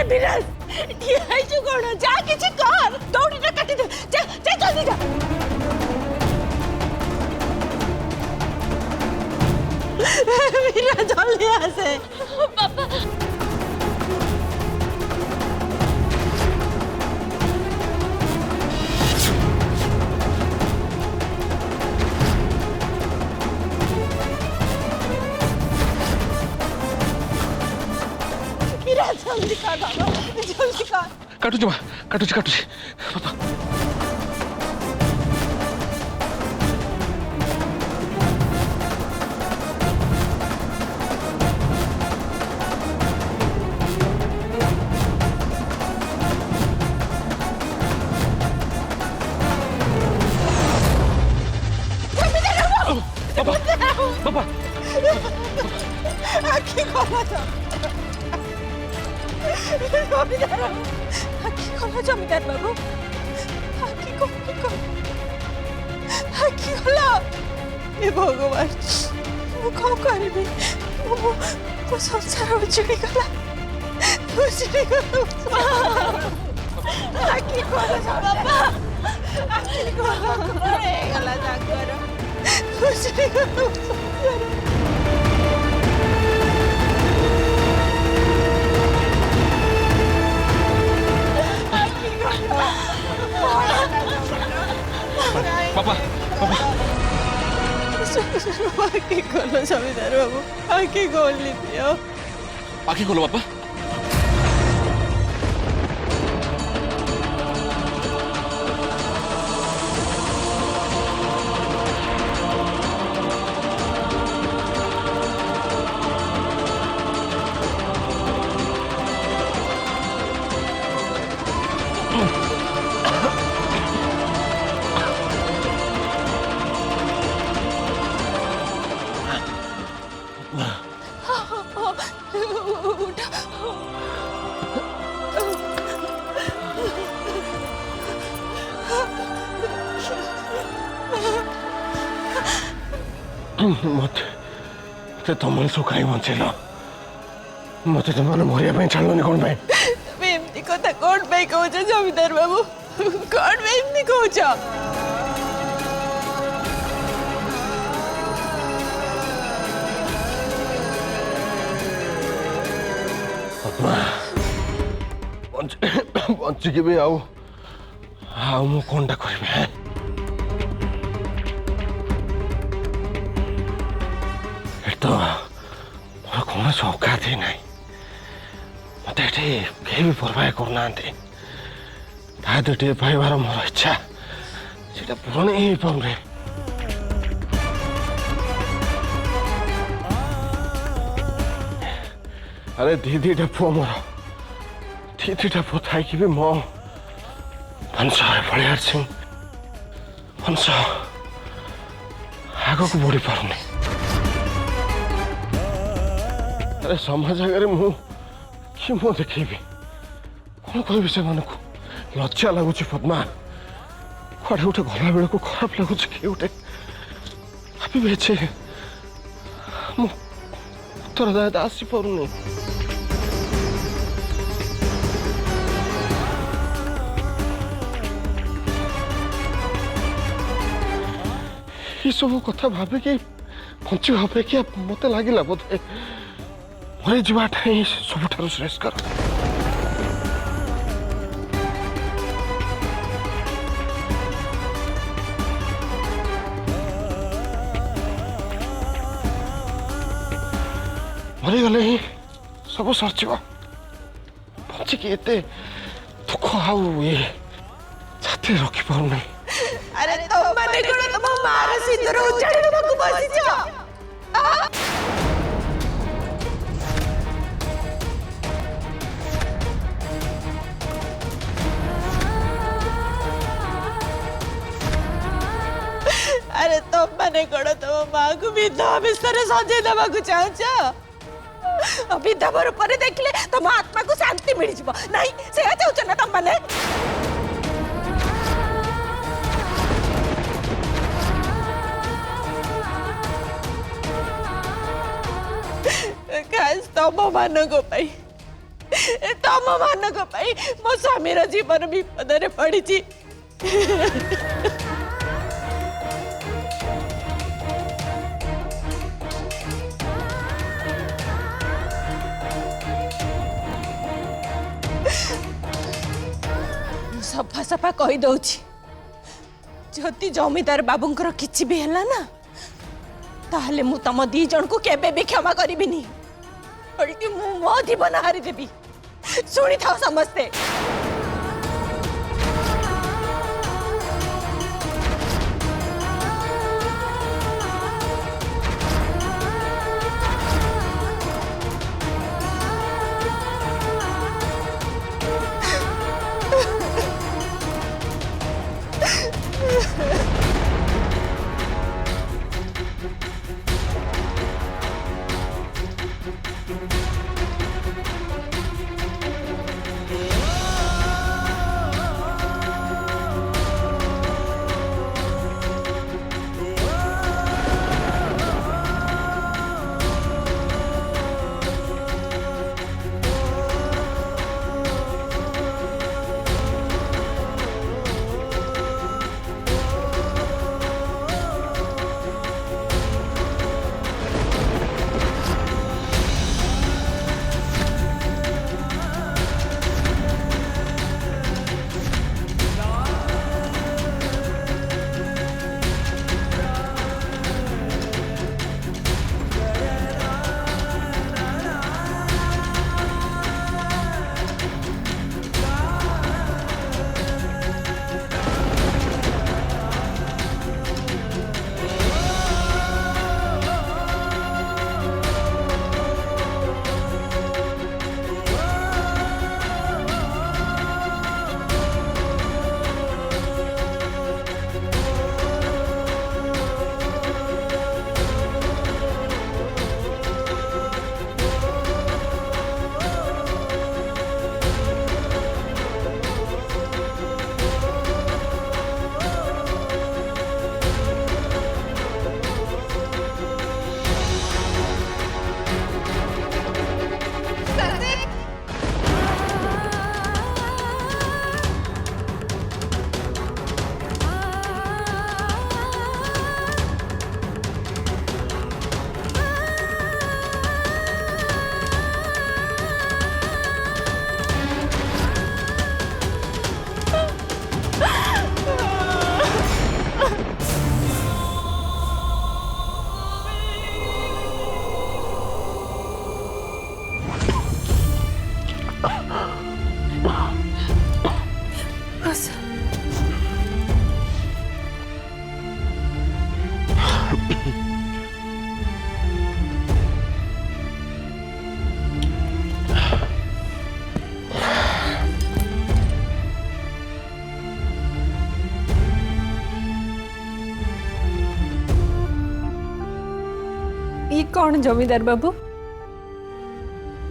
अरे बिरल ठिया जो कोण जा किछि कर दौड़ीटा काटी दे जा जा जल्दी जा बिरल जल्दी आसे पापा जल्दी कर बाबा जल्दी कर काटुची माँ काटुची पापा पापा आखी खोला था जमीदार आखी खोला जमीदार बाबू आखी खोला हे भगवान मु कौन करी मो संसार उजड़ी गला आखी खोला बाबा आखी खोला गला जाकर उजड़ी गला पापा पापा आखी खोलो जमीदार बाबू आखी खोल लीजिए आखी खोलो पापा मत तुम सो कहीं बचेल मत तुम मरिया छाड़नी कौन तुम एमती कथा कौन कौच जमीदार बाबू कौन एमती कौच बचिकी भी आउ मु कौनटा करी तो मोर कौन औकात ही ना मत कहीं भी बर्बाद करना पाइबार मोर इच्छा से पूरण ही पारे अरे दीटा पुओ मोर दीटा पुओ थी भी मो वंश बलिहार सिंह वंश आग को बढ़ी पार अरे समाज आगे मु देखेबी कौन कह से मान को लज्जा लगुच पद्मा कड़े गोटे गला बेल को खराब लगुच किए गोटे भाई उत्तर दायित्व आसी पारुनी ये सब कथा भाविक बंची अपेक्षा मत लगे बोधे मरी जावाटा ही सबुठ श्रेष्ठकर मरीगले ही सब सरच बचिकी एत दुख आउ ये छाती रखी पार नहीं अरे तुम माने कोन तुम मार सिंदूर उजाड़ी देबा बसिछ अरे तुम माने कोन तुम मां को विधवा बिस्तर सजे देबा को चाहछ विधवा रूप देखले तुम आत्मा को शांति मिल जिवो नहीं से चाहछ ना तुम माने खास तुम मान तम मानक मो स्वामीर जीवन विपद पड़ी। सफा सफा कही दौची जदि जमीदार बाबूंकर किछि भी हैला ना ताहले मु तम दी जन को केबे भी क्षमा करिबिनी बल्कि मु मो जीवन हारी देबी। सुनी थाओ समस्ते। ये कौन जमीदार बाबू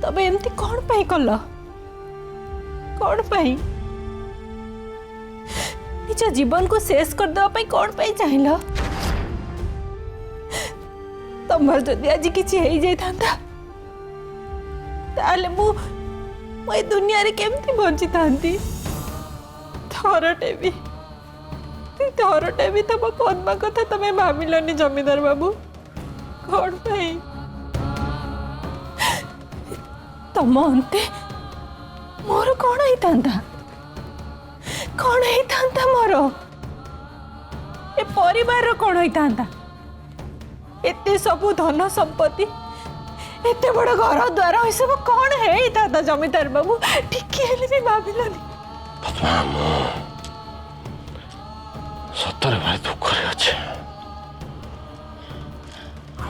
तब एमती कौन पाई कल कौन पाई निज जीवन को शेष कर देवा कौन पाई चाहिल तमर जदि आज किछि हेई जाई थांता ताले मु ए दुनिया रे केमती बंची थांती थरटे भी तम पद्मा कथा तमे भाबिलनी जमीदार बाबू कौन पाई तम अंते मोर कौन होता मोर ए परिवार कौन होता एते सबु धन संपत्ति एते बड़ घर द्वार ये सब कौन है जमीदार बाबू टिके हेले भी भाबिलनी सतरे भारी दुख रे अच्छे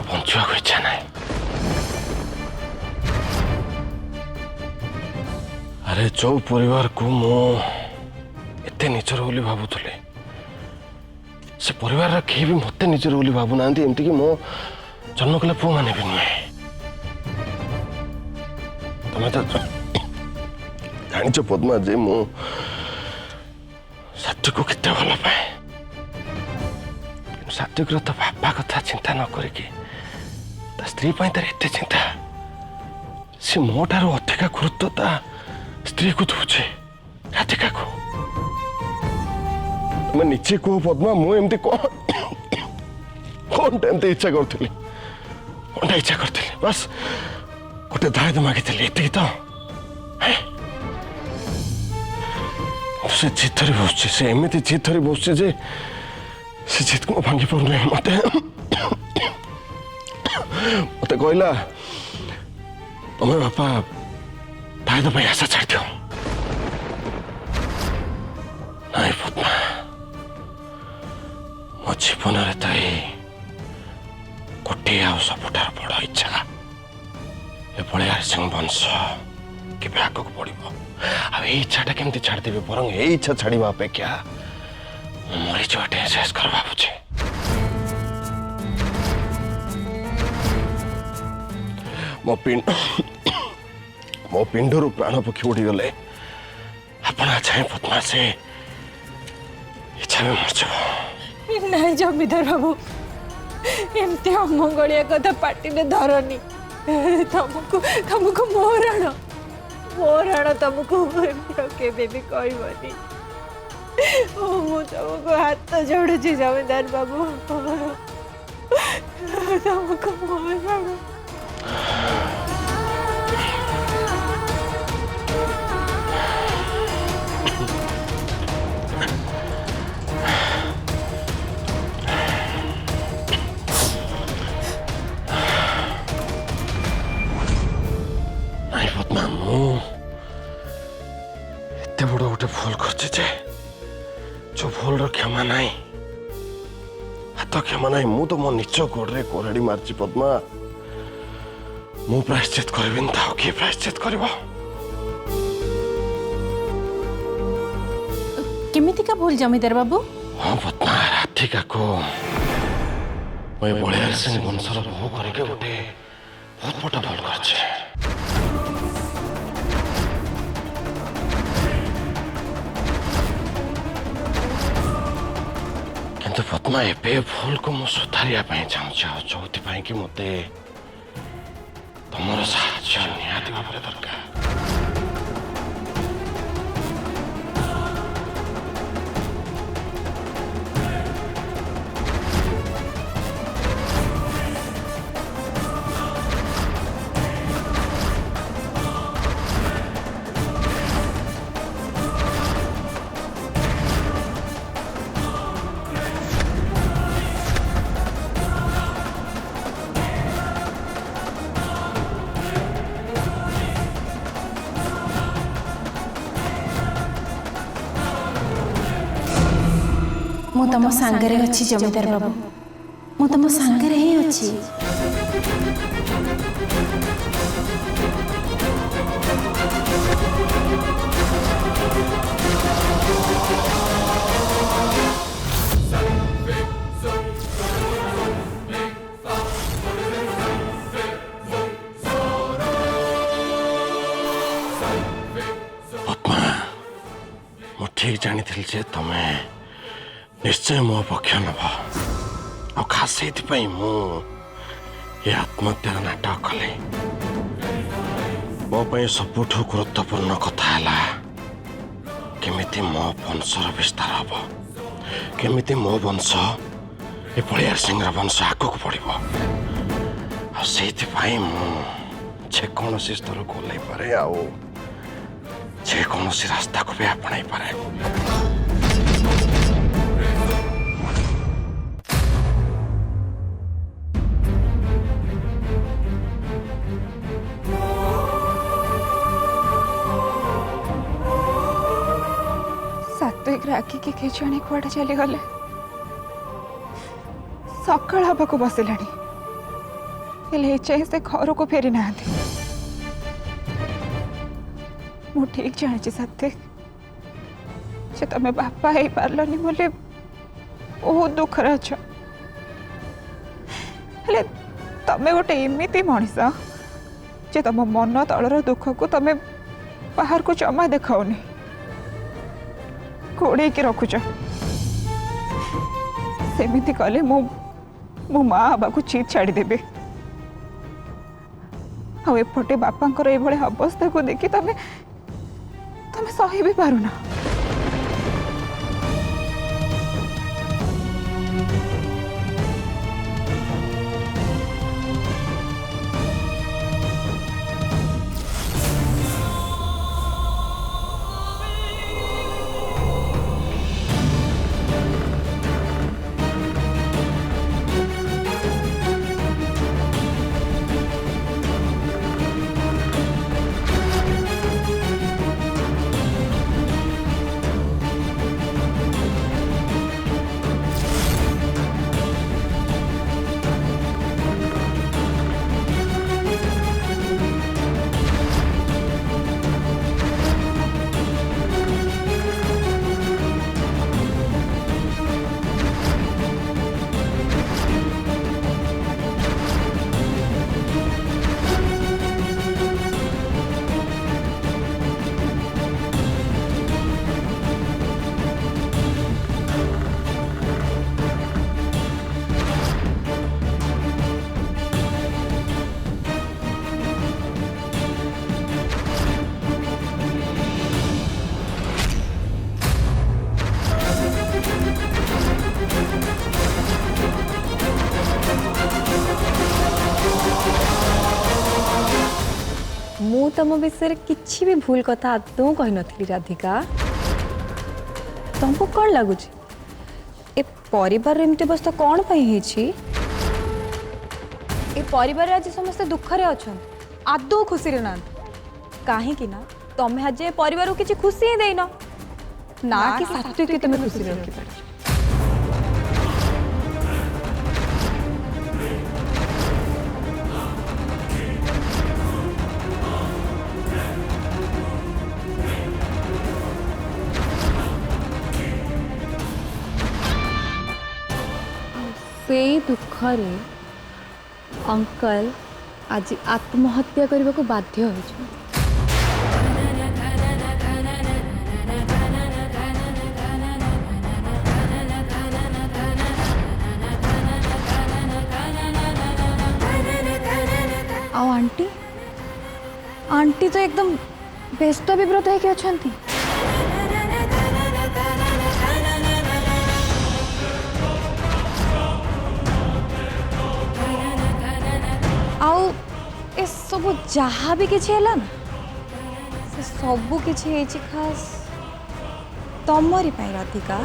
बंचा को इच्छा नहीं। अरे जो परिवार को मु एते निचर बोली भावुली से परिवार किए भी मत निजर बोली भावु ना एमती कि मो जन्म कले पु माने भी नुहे तमें तो जाच पद्मा जे मु सात्विक को केते भल पाए सात्विक तो बापा कथा चिंता न करिकी स्त्री तार एते चिंता सी मो ठार अधिका गुरुत्व स्त्री को दूचे राधिका को मैं निचे को पद्मा मु एमती कौन टाइम इच्छा करी कौन इच्छा करी बस गोटे दायद मागी ये तो से जिद धरी बस से एमती जिद धरी बस से जिद को भांगी पार मत मत कहला तुम्हें बापा दायद आशा छाड़ दियो नहीं पद्मा मो जीवन तो गोटे सबुठार बड़ इच्छा ये बलिहारी सिंह वंश के आग को बढ़ इच्छाटा केमती छाड़देवी बर ये इच्छा छाड़ा अपेक्षा मरी जाटे शेष कर भावुचे मो पिंडर प्राण पक्षी उड़ी गले अपना चाहे पद्मा से इच्छा भी मरज नहीं जमीदार बाबू एमती अमंगलिया कथा पार्टी ने धरनी तुमको तुमको मोराण तुमको केबे भी कहबनी मु तुमको हाथ जोड़ुची जमीदार बाबू तुमको मोराण एते बड़ गोटे भूल कर जो भूल क्षमा ना हाथ क्षमा ना मु तो मो निज गोड़े कोराड़ी मार्ची पद्मा मु प्रायश्चित करी किए प्रायश्चित कर केमितिका भूल जमीदार बाबू हाँ पद्मा राधिका को मैं बलिहारी सिंह वंशर बहु करके गोटे बहुत बड़ा भूल कर पद्मा एबे भूल को मु सुधारिया चाहूँ जो कि मत तुम साहाय्य निहाती भाव दरकार मु तुम सांगरे अच्छी जमीदार बाबू मु तुम सांगरे ही अच्छी मु ठीक जानी जे तुम्हें निश्चय मो पक्ष नब आ खास से आत्महत्यार नाटक कले मो सबुठ गुरुत्वपूर्ण कथा केमिति मो वंशर विस्तार हम केमिति मो वंश ये बलिहारी सिंह वंश आग को बढ़ जेकोसी स्तर को ओल्लै पारे जेकोसी रास्ता को भी आपणाई पारे राखी के केजाणी कुआडे चली गले सकाळ हबाकू बसिलाणी से घर को फेरी ना मु ठीक जानी सत्य जे तमे बापा हो पारलनी बोले बहुत दुख अछ हेले तमे गोटे एमिति मनीष जे तम मन तलर दुख को तमे बाहर को जमा देखाओनी घोड़े की रखुच सेमिति कले मो माँ हवा को चीत छाड़देबे आउटे बापा ये अवस्था को देखी तमें सही भी पारुना। मु तम विषय किसी भी भूल कथा आदौ कही नी राधिका। तुमको कौन लगुच ए परिवार एमती अवस्था कौन ए परिवार आज समस्त दुखरे अच्छा आदौ खुशी ना कहीं तमें आज ए परिवार को किसी खुशी ही देन ना कि सात्विक तुम्हें खुशी रखिपार। से दुखरे अंकल आज आत्महत्या करने को बाध्य हो। आंटी आंटी तो एकदम व्यस्त विव्रत होके अछंती। आउ ए सब जहाँ भी किसी है ना से सबू किसी खास तमरी पाई राधिका।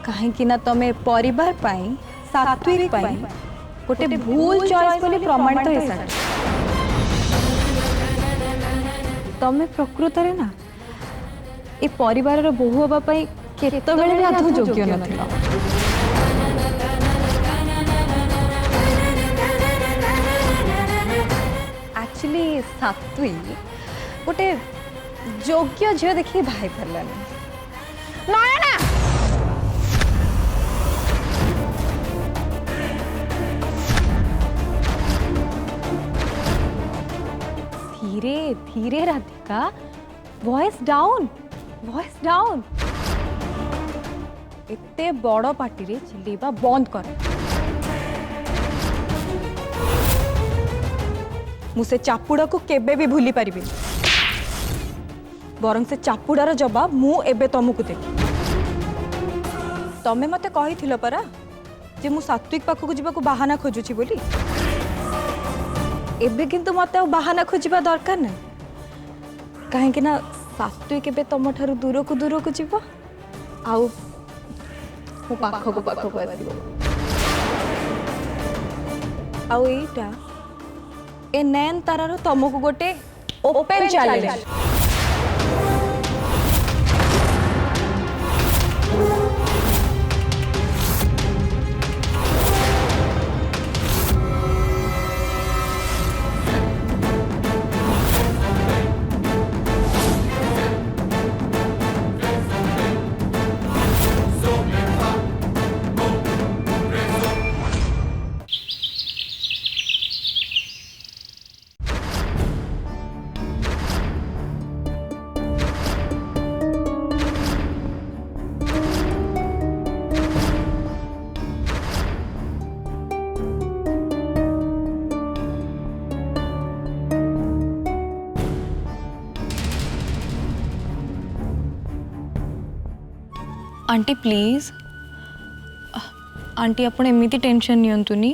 कहीं ना तमें परिवार पाई सात्विक पाई गोटे भूल चॉइस बोली प्रमाणित हो सारी। तमें प्रकृत रे ना ए परिवार रो बहु हबा पाई केतबेले भी आधु योग्य नथिला। एक्चुअली सात्विक गोटे योग्य झील देखिए भाई पारानी नयना। धीरे धीरे Radhika voice down voice down. एते बड़ पार्टी रे चिल्लेबा बंद कर। मुझे चापुड़ा को केबे भी भूली पारिबे बरं से चापुड़ार जवाब मु एबे तुमको देबी। तमे मते कहिथिलो परा जे मु सात्विक पाखक जीवा को बहाना खोजुची बोली। एबे किंतु मते बहाना खोजिबा दरकार ना कहीं ना सात्विक एबे तुम ठारू दूर को जीव आउ मो पाखक आसो। आउ एटा ए नैन तारार तुमको गोटे open challenge. Aunty please aunty आपण एमती टेंशन नियंतुनी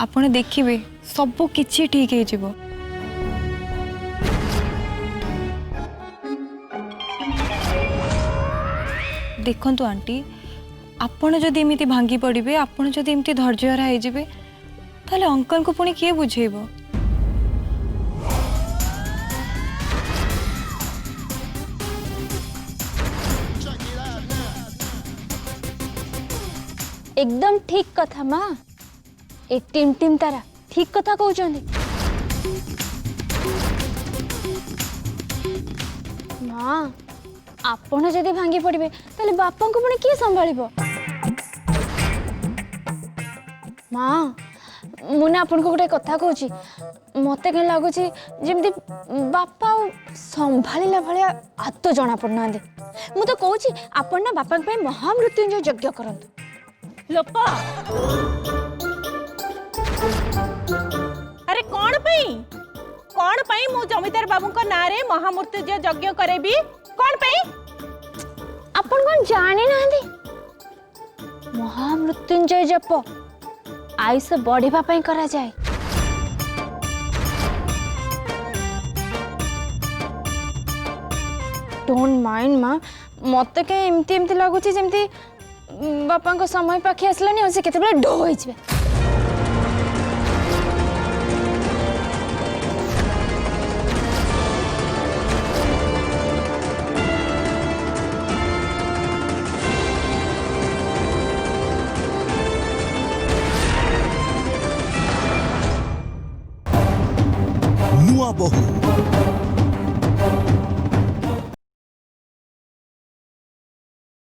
आपण देखिए सब किछि ठीक है जीवो देखंतु आंटी आपण जदि एमती भांगी पड़े आपण जदि एमती धैर्यहरा हो ताले अंकल को पुणी किए बुझेबो एकदम ठीक कथा माँ एक टीम टीम तारा ठीक कथा कहते माँ आपण जदि भांगी पड़े ताले बापा को पुणी किए संभाल माँ मुझे आपन को गोटे कथा कहूँ मत कहीं लगुच जमी बापा संभाला भाया हाथ जना पड़ना मुझे कौच आपण ना बापा महामृत्युंजय यज्ञ करंतु लोपा अरे कौन पई मु जमीदार बाबू को ना रे महामृत्युंजय यज्ञ करेबी कौन पई आपण कौन जानी ना महामृत्युंजय जप आयुष बढ़िबा पई करा जाए डोंट माइंड माँ मत कहीं एमती एमती लगुच जमती बापा को समय पाखी आसलानी से केते बेला ढो होइछबे नुआ बहु